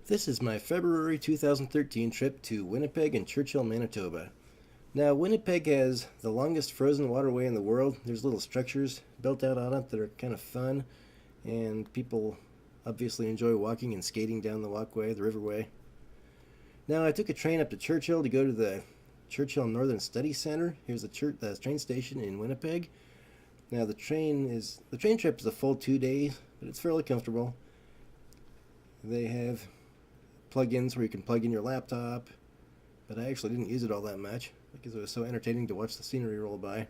This is my February 2013 trip to Winnipeg and Churchill, Manitoba. Now, Winnipeg has the longest frozen waterway in the world. There's little structures built out on it that are kind of fun, and people obviously enjoy walking and skating down the walkway, the riverway. Now, I took a train up to Churchill to go to the Churchill Northern Study Center. Here's the train station in Winnipeg. Now, the train trip is a full 2 days, but it's fairly comfortable. They have plug-ins where you can plug in your laptop, but I actually didn't use it all that much because it was so entertaining to watch the scenery roll by.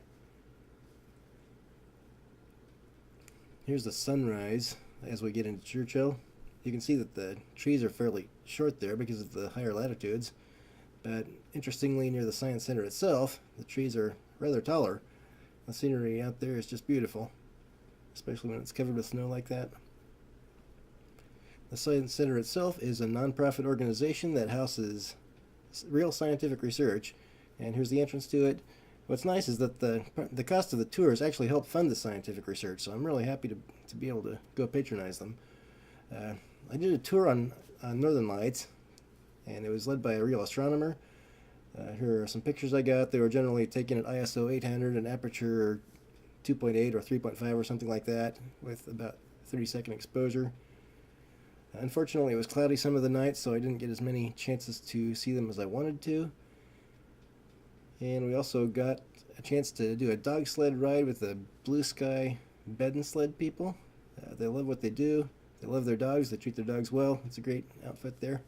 Here's the sunrise as we get into Churchill. You can see that the trees are fairly short there because of the higher latitudes, but interestingly, near the Science Center itself, the trees are rather taller. The scenery out there is just beautiful, especially when it's covered with snow like that. The Science Center itself is a non-profit organization that houses real scientific research, and here's the entrance to it. What's nice is that the cost of the tours actually help fund the scientific research, so I'm really happy to be able to go patronize them. I did a tour on Northern Lights, and it was led by a real astronomer. Here are some pictures I got. They were generally taken at ISO 800 and aperture 2.8 or 3.5 or something like that, with about 30-second exposure. Unfortunately, it was cloudy some of the nights, so I didn't get as many chances to see them as I wanted to. And we also got a chance to do a dogsled ride with the Blue Sky Bed and Sled people. They love what they do. They love their dogs. They treat their dogs well. It's a great outfit there.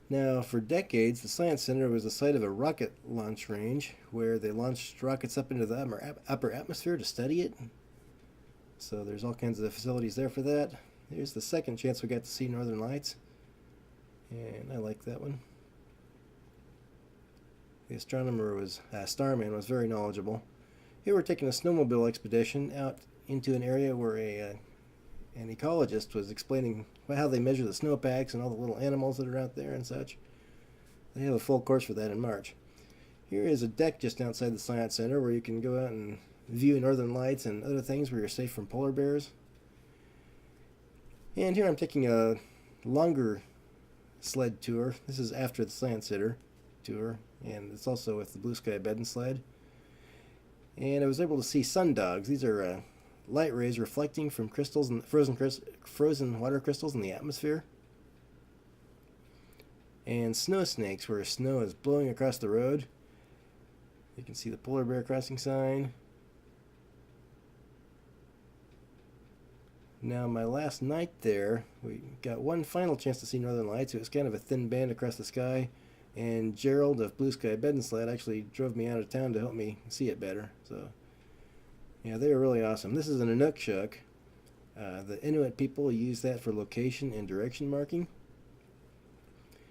Now, for decades, the Science Center was the site of a rocket launch range where they launched rockets up into the upper atmosphere to study it. So there's all kinds of facilities there for that. Here's the second chance we got to see Northern Lights, and I like that one. The starman was very knowledgeable. Here we're taking a snowmobile expedition out into an area where an ecologist was explaining how they measure the snowpacks and all the little animals that are out there and such. They have a full course for that in March. Here is a deck just outside the Science Center where you can go out and view Northern Lights and other things where you're safe from polar bears. And here I'm taking a longer sled tour. This is after the Science Center tour, and it's also with the Blue Sky Bed and Sled. And I was able to see sundogs. These are light rays reflecting from crystals and frozen water crystals in the atmosphere. And snow snakes, where snow is blowing across the road. You can see the polar bear crossing sign. Now, my last night there, we got one final chance to see Northern Lights. It was kind of a thin band across the sky, and Gerald of Blue Sky Bed and Sled actually drove me out of town to help me see it better. So, yeah, they were really awesome. This is an Inukshuk. The Inuit people use that for location and direction marking.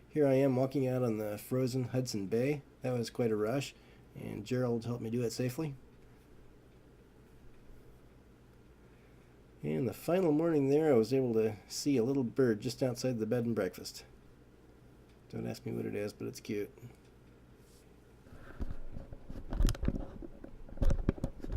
Here I am walking out on the frozen Hudson Bay. That was quite a rush, and Gerald helped me do it safely. And the final morning there, I was able to see a little bird just outside the bed and breakfast. Don't ask me what it is, but it's cute.